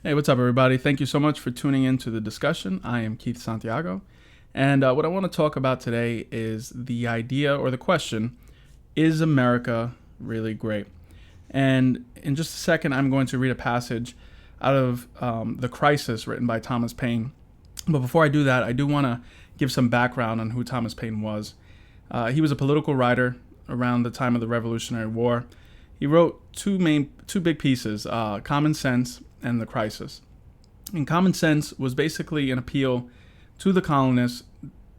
Hey, what's up, everybody? Thank you so much for tuning in to the discussion. I am Keith Santiago, and what I want to talk about today is the idea or the question: is America really great? And in just a second, I'm going to read a passage out of The Crisis, written by Thomas Paine. But before I do that, I do want to give some background on who Thomas Paine was. He was a political writer around the time of the Revolutionary War. He wrote two big pieces, Common Sense and The Crisis. And Common Sense was basically an appeal to the colonists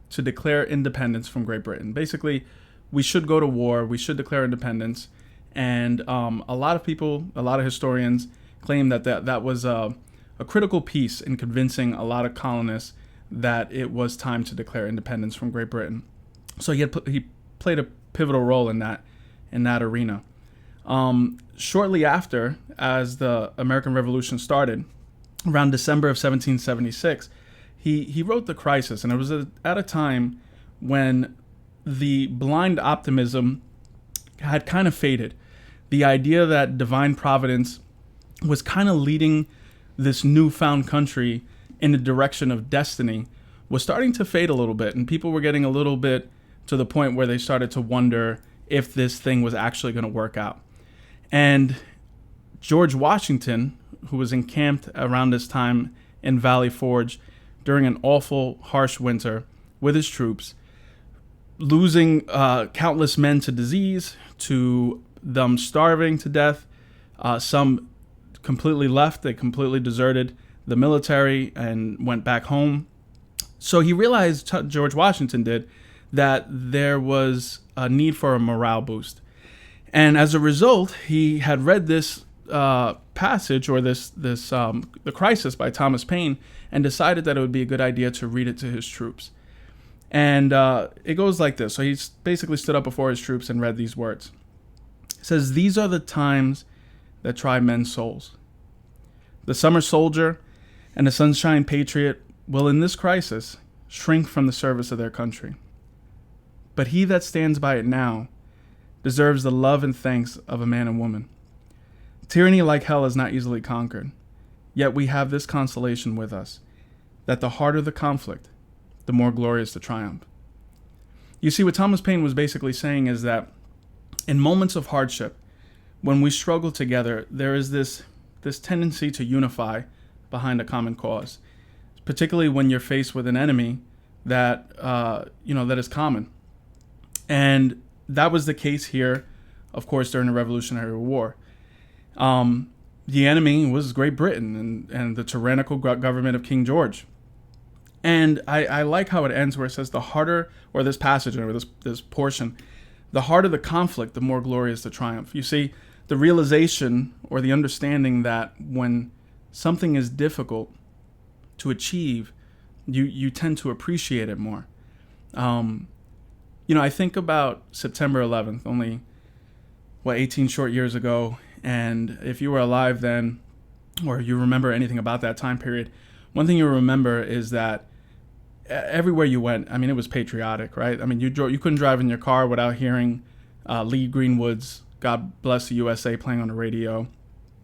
to declare independence from Great Britain. Basically, we should go to war, we should declare independence. And a lot of people, a lot of historians claim that was a critical piece in convincing a lot of colonists that it was time to declare independence from Great Britain. So he played a pivotal role in that arena. Shortly after, as the American Revolution started, around December of 1776, he wrote The Crisis, and it was at a time when the blind optimism had kind of faded. The idea that divine providence was kind of leading this newfound country in the direction of destiny was starting to fade a little bit, and people were getting a little bit to the point where they started to wonder if this thing was actually going to work out. And George Washington, who was encamped around this time in Valley Forge during an awful, harsh winter with his troops, losing countless men to disease, to them starving to death. Some completely left. They completely deserted the military and went back home. So he realized, George Washington did, that there was a need for a morale boost. And as a result, he had read this passage, or The Crisis by Thomas Paine, and decided that it would be a good idea to read it to his troops. And it goes like this. So he basically stood up before his troops and read these words. It says, "These are the times that try men's souls. The summer soldier and the sunshine patriot will in this crisis shrink from the service of their country. But he that stands by it now deserves the love and thanks of a man and woman. Tyranny like hell is not easily conquered, yet we have this consolation with us, that the harder the conflict, the more glorious the triumph." You see, what Thomas Paine was basically saying is that in moments of hardship, when we struggle together, there is this tendency to unify behind a common cause, particularly when you're faced with an enemy that that is common. And that was the case here, of course, during the Revolutionary War. The enemy was Great Britain and the tyrannical government of King George. And I like how it ends where it says the harder, or this passage, or this portion, the harder the conflict, the more glorious the triumph. You see, the realization or the understanding that when something is difficult to achieve, you tend to appreciate it more. I think about September 11th, only, 18 short years ago. And if you were alive then, or you remember anything about that time period, one thing you remember is that everywhere you went, it was patriotic, right? You couldn't drive in your car without hearing Lee Greenwood's "God Bless the USA" playing on the radio.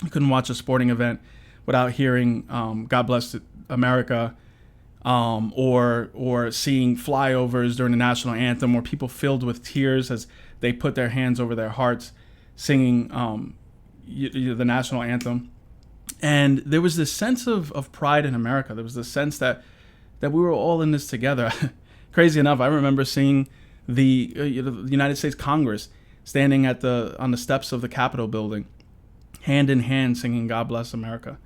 You couldn't watch a sporting event without hearing "God Bless America," or seeing flyovers during the national anthem, or people filled with tears as they put their hands over their hearts singing the national anthem. And there was this sense of pride in America. There was this sense that we were all in this together. Crazy enough, I remember seeing the United States Congress standing on the steps of the Capitol building, hand in hand, singing "God Bless America."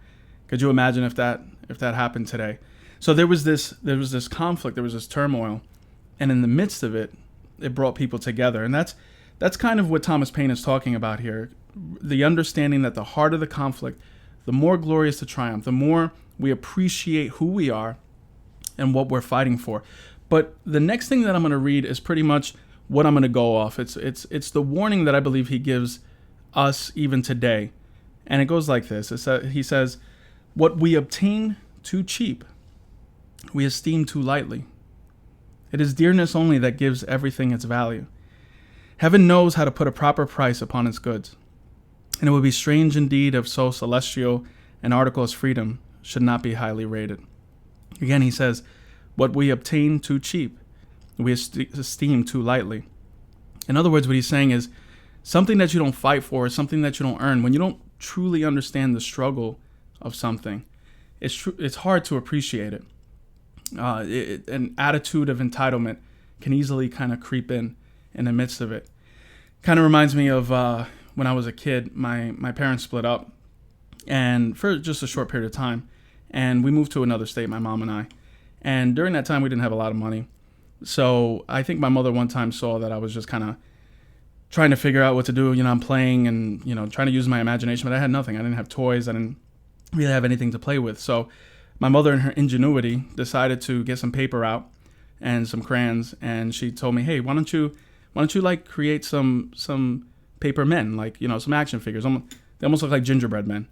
Could you imagine if that happened today? So there was this conflict, there was this turmoil, and in the midst of it, it brought people together. And that's kind of what Thomas Paine is talking about here. The understanding that the harder the conflict, the more glorious the triumph, the more we appreciate who we are and what we're fighting for. But the next thing that I'm going to read is pretty much what I'm going to go off. It's the warning that I believe he gives us even today. And it goes like this. He says, "What we obtain too cheap, we esteem too lightly. It is dearness only that gives everything its value. Heaven knows how to put a proper price upon its goods. And it would be strange indeed if so celestial an article as freedom should not be highly rated. Again, he says, what we obtain too cheap, we esteem too lightly. In other words, what he's saying is something that you don't fight for, something that you don't earn, when you don't truly understand the struggle of something, it's hard to appreciate it. An attitude of entitlement can easily kind of creep in the midst of it. Kind of reminds me of when I was a kid, my parents split up, and for just a short period of time, and we moved to another state, my mom and I. And during that time, we didn't have a lot of money. So I think my mother one time saw that I was just kind of trying to figure out what to do. I'm playing and, trying to use my imagination, but I had nothing. I didn't have toys. I didn't really have anything to play with. So my mother, in her ingenuity, decided to get some paper out and some crayons. And she told me, hey, why don't you like create some paper men, like, some action figures. They almost look like gingerbread men.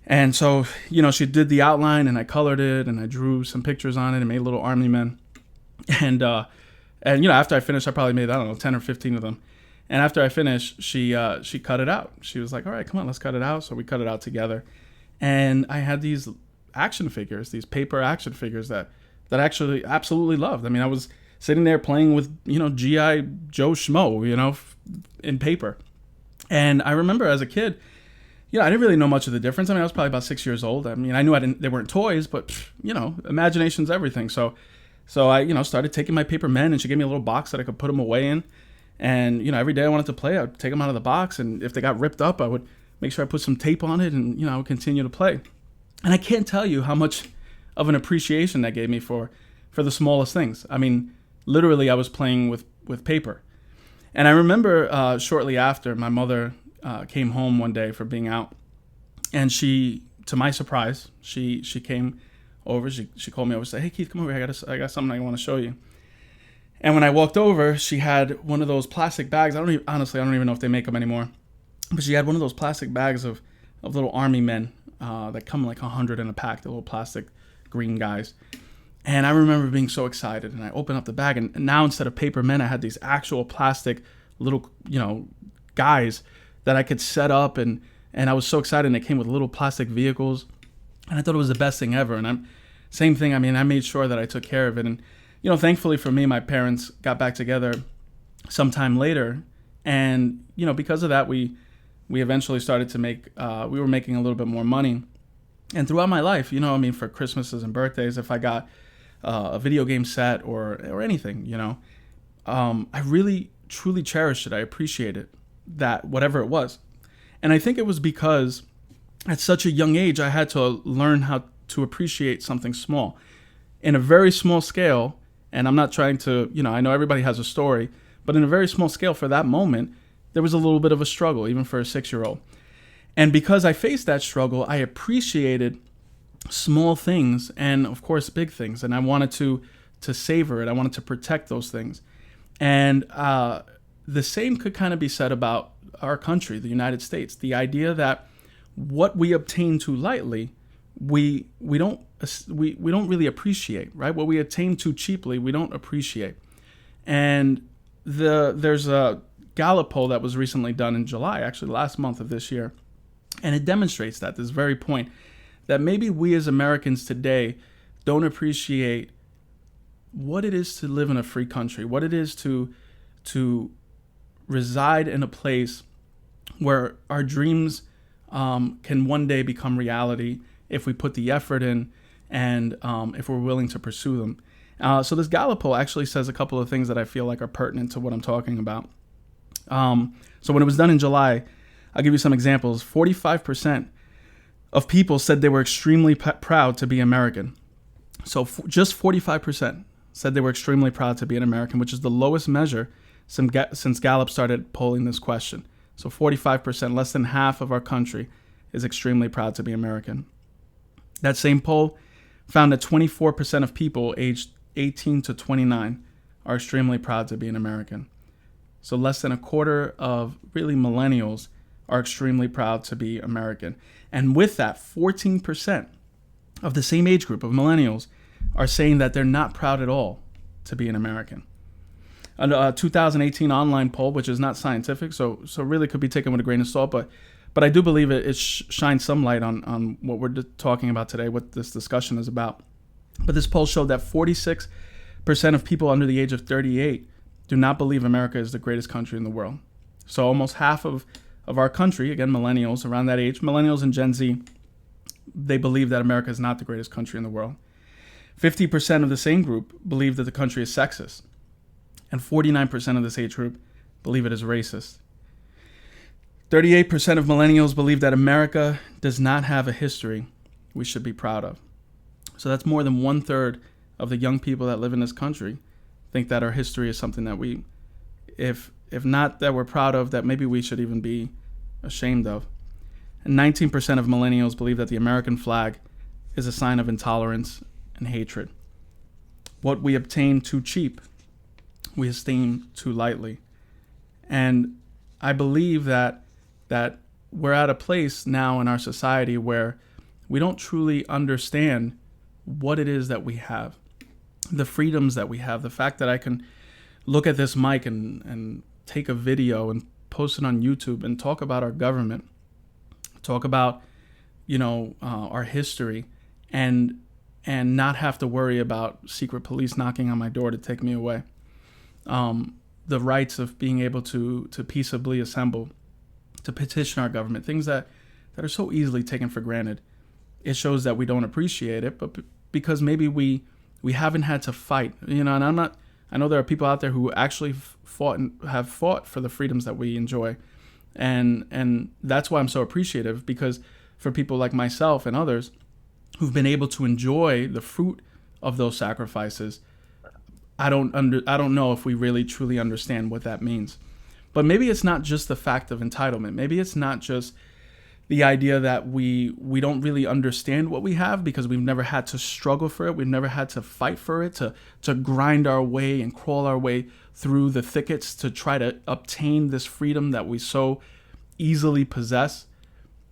And so, she did the outline and I colored it and I drew some pictures on it and made little army men. And after I finished, I probably made, 10 or 15 of them. And after I finished, she cut it out. She was like, all right, come on, let's cut it out. So we cut it out together. And I had these action figures, these paper action figures that I actually absolutely loved. I mean, I was sitting there playing with, G.I. Joe Schmo, in paper. And I remember as a kid, I didn't really know much of the difference. I mean, I was probably about 6 years old. I mean, I knew they weren't toys, but, imagination's everything. So I, started taking my paper men, and she gave me a little box that I could put them away in. And, every day I wanted to play, I would take them out of the box. And if they got ripped up, I would make sure I put some tape on it and, I would continue to play. And I can't tell you how much of an appreciation that gave me for the smallest things. I mean, literally I was playing with paper. And I remember shortly after, my mother came home one day for being out. And she, to my surprise, she came over. She called me over and said, hey, Keith, come over here. I got something I want to show you. And when I walked over, she had one of those plastic bags. Honestly, I don't even know if they make them anymore. But she had one of those plastic bags of little army men that come like 100 in a pack, the little plastic green guys. And I remember being so excited. And I opened up the bag. And now instead of paper men, I had these actual plastic little, guys that I could set up. And I was so excited. And they came with little plastic vehicles. And I thought it was the best thing ever. And same thing. I mean, I made sure that I took care of it. And, thankfully for me, my parents got back together sometime later. And, because of that, we eventually started to we were making a little bit more money. And throughout my life, for Christmases and birthdays, if I got a video game set or anything, I really, truly cherished it. I appreciated that, whatever it was. And I think it was because at such a young age, I had to learn how to appreciate something small in a very small scale. And I'm not trying to, I know everybody has a story, but in a very small scale for that moment, there was a little bit of a struggle, even for a 6-year-old. And because I faced that struggle, I appreciated small things and, of course, big things. And I wanted to savor it. I wanted to protect those things. And the same could kind of be said about our country, the United States. The idea that what we obtain too lightly, we don't really appreciate, right? What we attain too cheaply, we don't appreciate. And there's a Gallup poll that was recently done in July, actually last month of this year, and it demonstrates this very point, that maybe we as Americans today don't appreciate what it is to live in a free country, what it is to reside in a place where our dreams can one day become reality if we put the effort in and if we're willing to pursue them. So this Gallup poll actually says a couple of things that I feel like are pertinent to what I'm talking about. So when it was done in July, I'll give you some examples. 45% of people said they were extremely proud to be American. So just 45% said they were extremely proud to be an American, which is the lowest measure since Gallup started polling this question. So 45%, less than half of our country, is extremely proud to be American. That same poll found that 24% of people aged 18 to 29 are extremely proud to be an American. So less than a quarter of really millennials are extremely proud to be American. And with that, 14% of the same age group of millennials are saying that they're not proud at all to be an American. A 2018 online poll, which is not scientific, so really could be taken with a grain of salt, but But I do believe it shines some light on what we're talking about today, what this discussion is about. But this poll showed that 46% of people under the age of 38 do not believe America is the greatest country in the world. So almost half of our country, again, millennials around that age, millennials and Gen Z, they believe that America is not the greatest country in the world. 50% of the same group believe that the country is sexist. And 49% of this age group believe it is racist. 38% of millennials believe that America does not have a history we should be proud of. So that's more than 1/3 of the young people that live in this country think that our history is something that we, if not that we're proud of, that maybe we should even be ashamed of. And 19% of millennials believe that the American flag is a sign of intolerance and hatred. What we obtain too cheap, we esteem too lightly. And I believe that we're at a place now in our society where we don't truly understand what it is that we have, the freedoms that we have, the fact that I can look at this mic and take a video and post it on YouTube and talk about our government, talk about, our history, and not have to worry about secret police knocking on my door to take me away. The rights of being able to peaceably assemble, to petition our government, things that are so easily taken for granted. It shows that we don't appreciate it, but because maybe we haven't had to fight, and I know there are people out there who actually have fought for the freedoms that we enjoy. And that's why I'm so appreciative, because for people like myself and others who've been able to enjoy the fruit of those sacrifices, I don't know if we really truly understand what that means. But maybe it's not just the fact of entitlement. Maybe it's not just the idea that we don't really understand what we have because we've never had to struggle for it. We've never had to fight for it, to grind our way and crawl our way through the thickets to try to obtain this freedom that we so easily possess.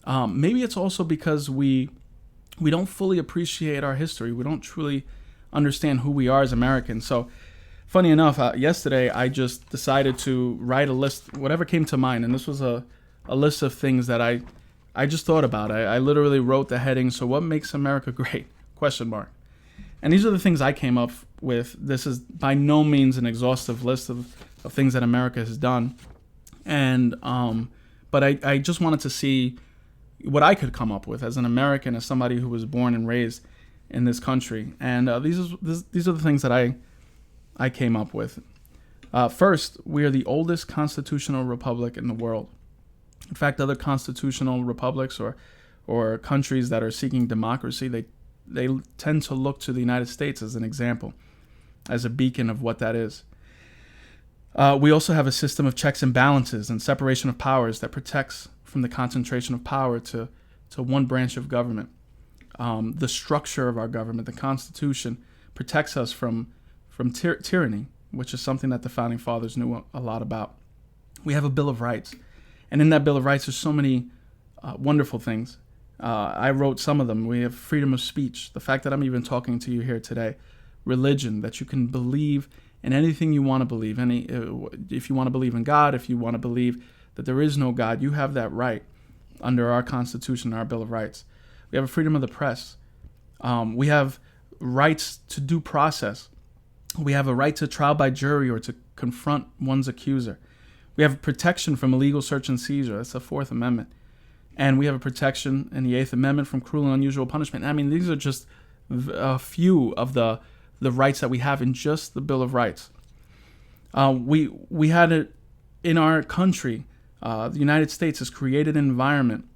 Maybe it's also because we don't fully appreciate our history. We don't truly understand who we are as Americans. So funny enough, yesterday I just decided to write a list, whatever came to mind. And this was a list of things that I just thought about. I literally wrote the heading, so what makes America great? ? And these are the things I came up with. This is by no means an exhaustive list of things that America has done. And but I just wanted to see what I could come up with as an American, as somebody who was born and raised in this country. And these are the things that I came up with. First, we are the oldest constitutional republic in the world. In fact, other constitutional republics or countries that are seeking democracy, they tend to look to the United States as an example, as a beacon of what that is. We also have a system of checks and balances and separation of powers that protects from the concentration of power to one branch of government. The structure of our government, the Constitution, protects us from tyranny, which is something that the Founding Fathers knew a lot about. We have a Bill of Rights. And in that Bill of Rights, there's so many wonderful things. I wrote some of them. We have freedom of speech, the fact that I'm even talking to you here today. Religion, that you can believe in anything you want to believe. If you want to believe in God, if you want to believe that there is no God, you have that right under our Constitution, our Bill of Rights. We have a freedom of the press. We have rights to due process. We have a right to trial by jury or to confront one's accuser. We have protection from illegal search and seizure. That's the Fourth Amendment. And we have a protection in the Eighth Amendment from cruel and unusual punishment. I mean, these are just a few of the rights that we have in just the Bill of Rights. We had it in our country. The United States has created an environment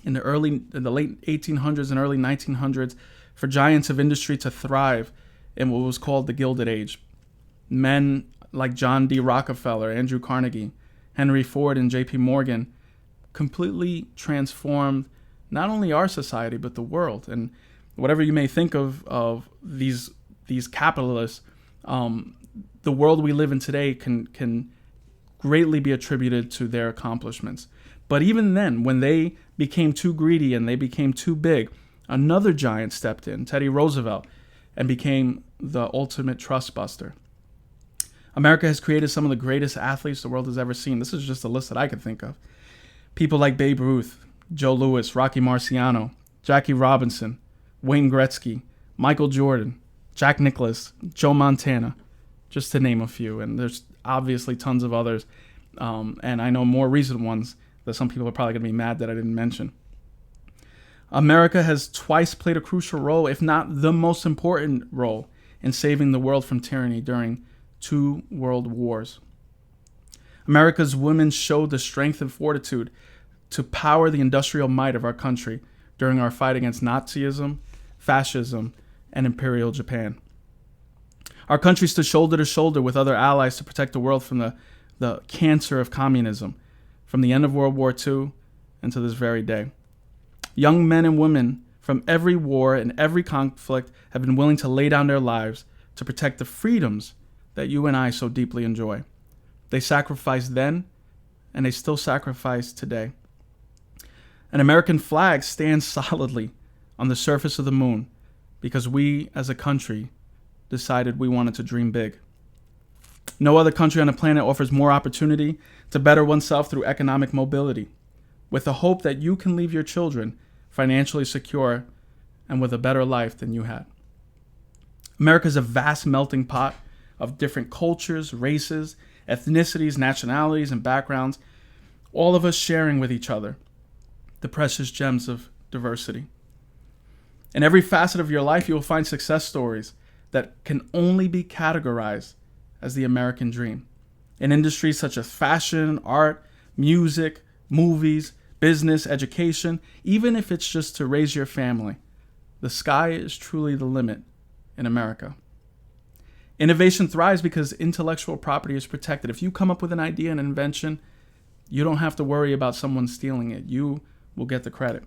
in the late 1800s and early 1900s for giants of industry to thrive in what was called the Gilded Age. Men like John D. Rockefeller, Andrew Carnegie, Henry Ford, and J.P. Morgan completely transformed not only our society but the world. And whatever you may think of these capitalists, the world we live in today can greatly be attributed to their accomplishments. But even then, when they became too greedy and they became too big, another giant stepped in, Teddy Roosevelt, and became the ultimate trust buster. America has created some of the greatest athletes the world has ever seen. This is just a list that I could think of. People like Babe Ruth, Joe Louis, Rocky Marciano, Jackie Robinson, Wayne Gretzky, Michael Jordan, Jack Nicklaus, Joe Montana, just to name a few. And there's obviously tons of others. And I know more recent ones that some people are probably going to be mad that I didn't mention. America has twice played a crucial role, if not the most important role, in saving the world from tyranny during 2 world wars. America's women showed the strength and fortitude to power the industrial might of our country during our fight against Nazism, fascism, and Imperial Japan. Our country stood shoulder to shoulder with other allies to protect the world from the cancer of communism, from the end of World War II and to this very day. Young men and women from every war and every conflict have been willing to lay down their lives to protect the freedoms that you and I so deeply enjoy. They sacrificed then, and they still sacrifice today. An American flag stands solidly on the surface of the moon because we, as a country, decided we wanted to dream big. No other country on the planet offers more opportunity to better oneself through economic mobility, with the hope that you can leave your children financially secure and with a better life than you had. America is a vast melting pot of different cultures, races, ethnicities, nationalities, and backgrounds, all of us sharing with each other the precious gems of diversity. In every facet of your life, you will find success stories that can only be categorized as the American dream. In industries such as fashion, art, music, movies, business, education, even if it's just to raise your family, the sky is truly the limit in America. Innovation thrives because intellectual property is protected. If you come up with an idea and invention, you don't have to worry about someone stealing it. You will get the credit.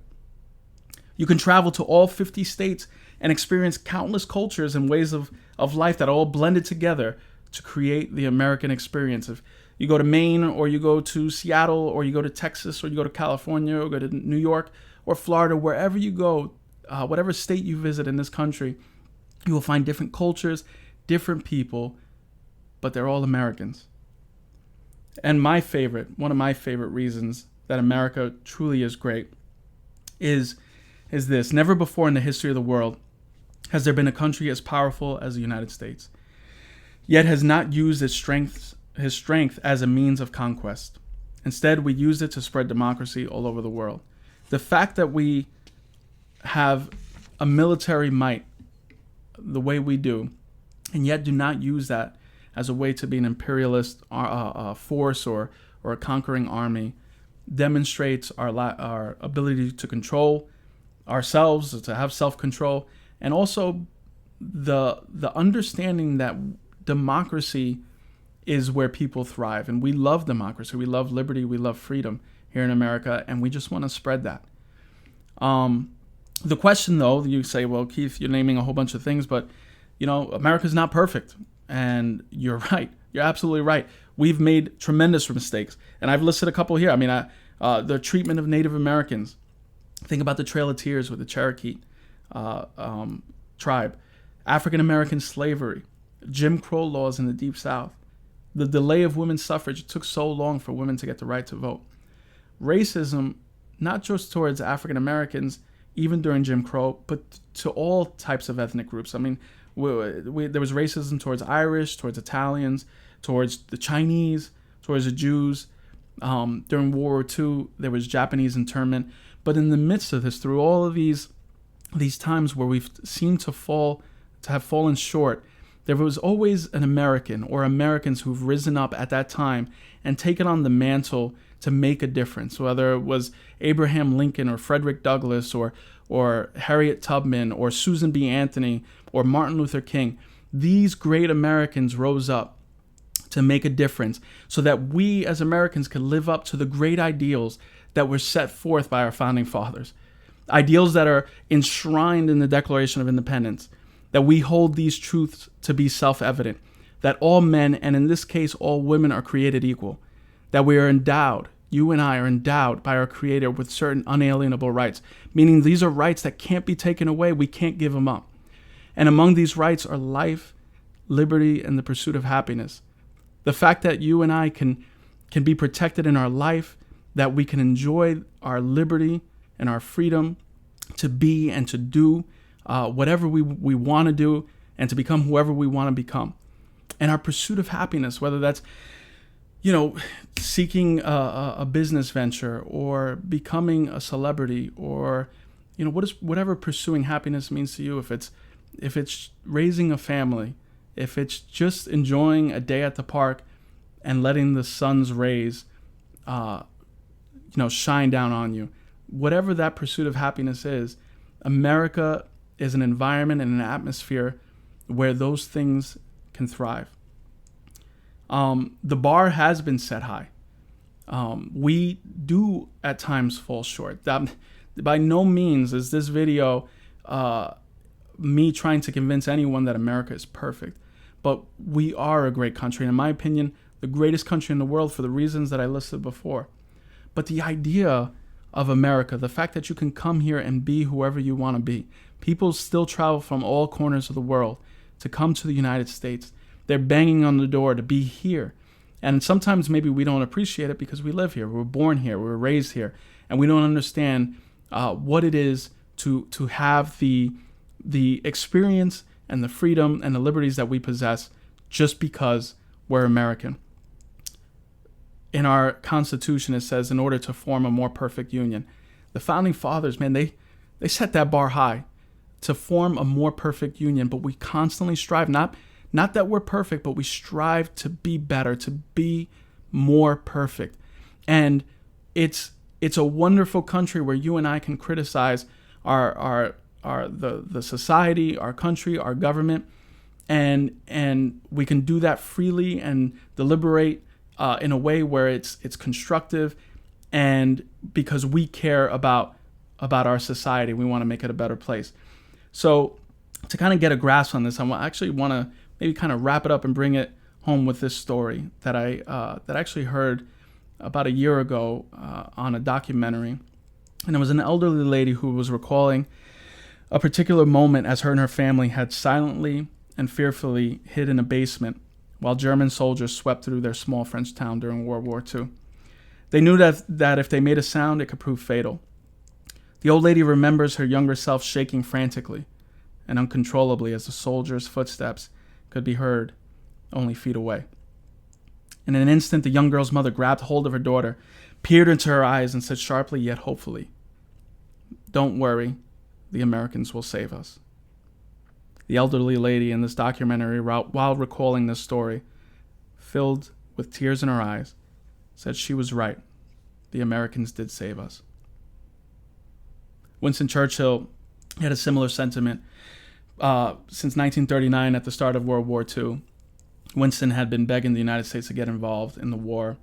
You can travel to all 50 states and experience countless cultures and ways of life that are all blended together to create the American experience. If you go to Maine, or you go to Seattle, or you go to Texas, or you go to California, or go to New York, or Florida, wherever you go, whatever state you visit in this country, you will find different cultures, different people, but they're all Americans. And one of my favorite reasons that America truly is great is this. Never before in the history of the world has there been a country as powerful as the United States, yet has not used his strength as a means of conquest. Instead, we used it to spread democracy all over the world. The fact that we have a military might the way we do, and yet do not use that as a way to be an imperialist force or a conquering army, demonstrates our ability to control ourselves, to have self-control, and also the understanding that democracy is where people thrive. And we love democracy, we love liberty, we love freedom here in America, and we just want to spread that. The question, though, you say, well, Keith, you're naming a whole bunch of things, but America's not perfect. And you're right. You're absolutely right. We've made tremendous mistakes. And I've listed a couple here. I mean, the treatment of Native Americans. Think about the Trail of Tears with the Cherokee tribe. African American slavery. Jim Crow laws in the Deep South. The delay of women's suffrage. It took so long for women to get the right to vote. Racism, not just towards African Americans, even during Jim Crow, but to all types of ethnic groups. I mean, there was racism towards Irish, towards Italians, towards the Chinese, towards the Jews. During World War II, there was Japanese internment. But in the midst of this, through all of these times where we've seemed to have fallen short, there was always an American or Americans who've risen up at that time and taken on the mantle to make a difference, whether it was Abraham Lincoln or Frederick Douglass or Harriet Tubman or Susan B. Anthony or Martin Luther King. These great Americans rose up to make a difference so that we as Americans could live up to the great ideals that were set forth by our founding fathers. Ideals that are enshrined in the Declaration of Independence, that we hold these truths to be self-evident, that all men, and in this case all women, are created equal, that we are endowed, you and I are endowed by our Creator with certain unalienable rights, meaning these are rights that can't be taken away, we can't give them up. And among these rights are life, liberty, and the pursuit of happiness. The fact that you and I can be protected in our life, that we can enjoy our liberty and our freedom to be and to do whatever we want to do and to become whoever we want to become. And our pursuit of happiness, whether that's, seeking a business venture or becoming a celebrity or, whatever pursuing happiness means to you. If it's raising a family, if it's just enjoying a day at the park and letting the sun's rays, shine down on you, whatever that pursuit of happiness is, America is an environment and an atmosphere where those things can thrive. The bar has been set high. We do at times fall short. That, by no means is this video me trying to convince anyone that America is perfect. But we are a great country. In my opinion, the greatest country in the world for the reasons that I listed before. But the idea of America, the fact that you can come here and be whoever you want to be. People still travel from all corners of the world to come to the United States. They're banging on the door to be here. And sometimes maybe we don't appreciate it because we live here. We were born here. We were raised here. And we don't understand what it is to have the experience and the freedom and the liberties that we possess just because we're American. In our Constitution, it says, in order to form a more perfect union. The Founding Fathers, man, they set that bar high to form a more perfect union, but we constantly strive, not that we're perfect, but we strive to be better, to be more perfect. And it's a wonderful country where you and I can criticize the society, our country, our government, and we can do that freely and deliberate in a way where it's constructive, and because we care about our society, we want to make it a better place. So to kind of get a grasp on this, I actually want to maybe kind of wrap it up and bring it home with this story that I actually heard about a year ago on a documentary. And it was an elderly lady who was recalling a particular moment as her and her family had silently and fearfully hid in a basement while German soldiers swept through their small French town during World War II. They knew that if they made a sound, it could prove fatal. The old lady remembers her younger self shaking frantically and uncontrollably as the soldiers' footsteps could be heard only feet away. In an instant, the young girl's mother grabbed hold of her daughter, peered into her eyes, and said sharply yet hopefully, "Don't worry, the Americans will save us." The elderly lady in this documentary, while recalling this story, filled with tears in her eyes, said she was right. The Americans did save us. Winston Churchill had a similar sentiment. Since 1939, at the start of World War II, Winston had been begging the United States to get involved in the war.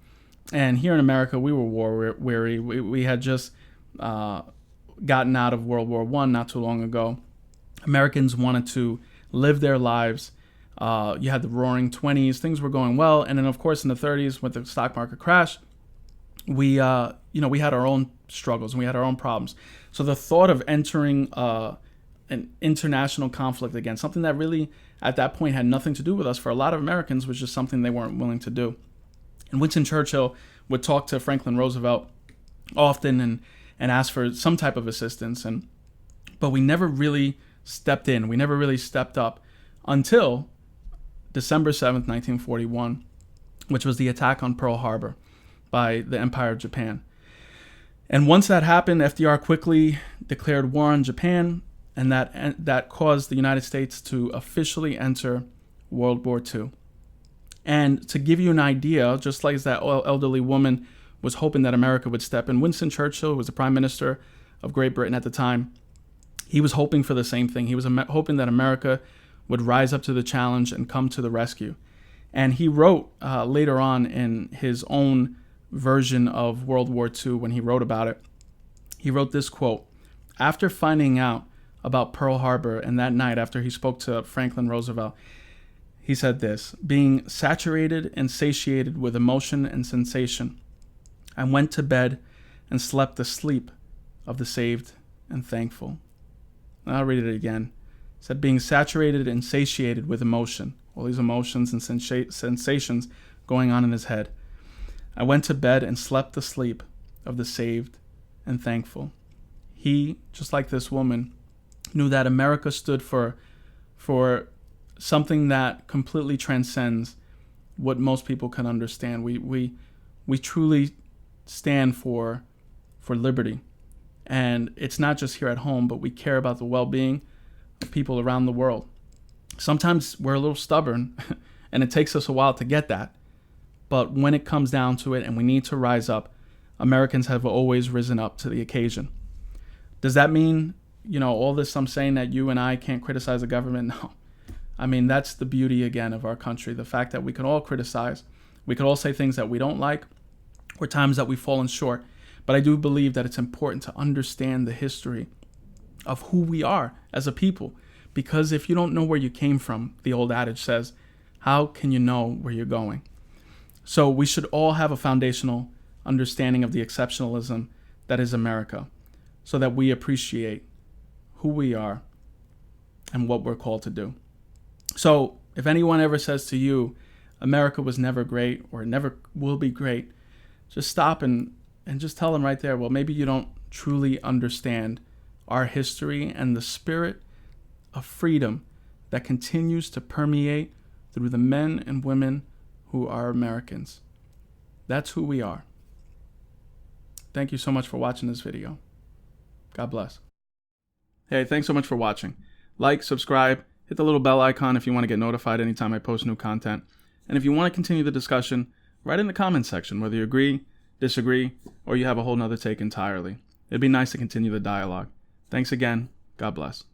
And here in America, we were war weary. We had just gotten out of World War I not too long ago. Americans wanted to live their lives. You had the roaring 20s. Things were going well. And then, of course, in the 30s, with the stock market crash, we had our own struggles and we had our own problems. So the thought of entering an international conflict again, something that really at that point had nothing to do with us, for a lot of Americans was just something they weren't willing to do. And Winston Churchill would talk to Franklin Roosevelt often and ask for some type of assistance. But we never really stepped in. We never really stepped up until December 7th, 1941, which was the attack on Pearl Harbor by the Empire of Japan. And once that happened, FDR quickly declared war on Japan, and that caused the United States to officially enter World War II. And to give you an idea, just like that elderly woman was hoping that America would step in, Winston Churchill, who was the Prime Minister of Great Britain at the time, he was hoping for the same thing. He was hoping that America would rise up to the challenge and come to the rescue. And he wrote later on in his own version of World War II, when he wrote about it, he wrote this quote: "After finding out about Pearl Harbor, and that night after he spoke to Franklin Roosevelt, he said this: being saturated and satiated with emotion and sensation, I went to bed and slept the sleep of the saved and thankful." I'll read it again. It said, being saturated and satiated with emotion, all these emotions and sensations going on in his head, I went to bed and slept the sleep of the saved and thankful. he, just like this woman, knew that America stood for something that completely transcends what most people can understand. We truly stand for liberty. And it's not just here at home, but we care about the well-being of people around the world. Sometimes we're a little stubborn and it takes us a while to get that. But when it comes down to it and we need to rise up, Americans have always risen up to the occasion. Does that mean, all this I'm saying that you and I can't criticize the government? No. I mean, that's the beauty again of our country. The fact that we can all criticize. We can all say things that we don't like or times that we've fallen short. But I do believe that it's important to understand the history of who we are as a people. Because if you don't know where you came from, the old adage says, how can you know where you're going? So we should all have a foundational understanding of the exceptionalism that is America, so that we appreciate who we are and what we're called to do. So if anyone ever says to you, America was never great or never will be great, just stop and just tell them right there, well, maybe you don't truly understand our history and the spirit of freedom that continues to permeate through the men and women who are Americans. That's who we are. Thank you so much for watching this video. God bless. Hey, thanks so much for watching. Like, subscribe, hit the little bell icon if you want to get notified anytime I post new content. And if you want to continue the discussion, write in the comments section whether you agree, disagree, or you have a whole nother take entirely. It'd be nice to continue the dialogue. Thanks again. God bless.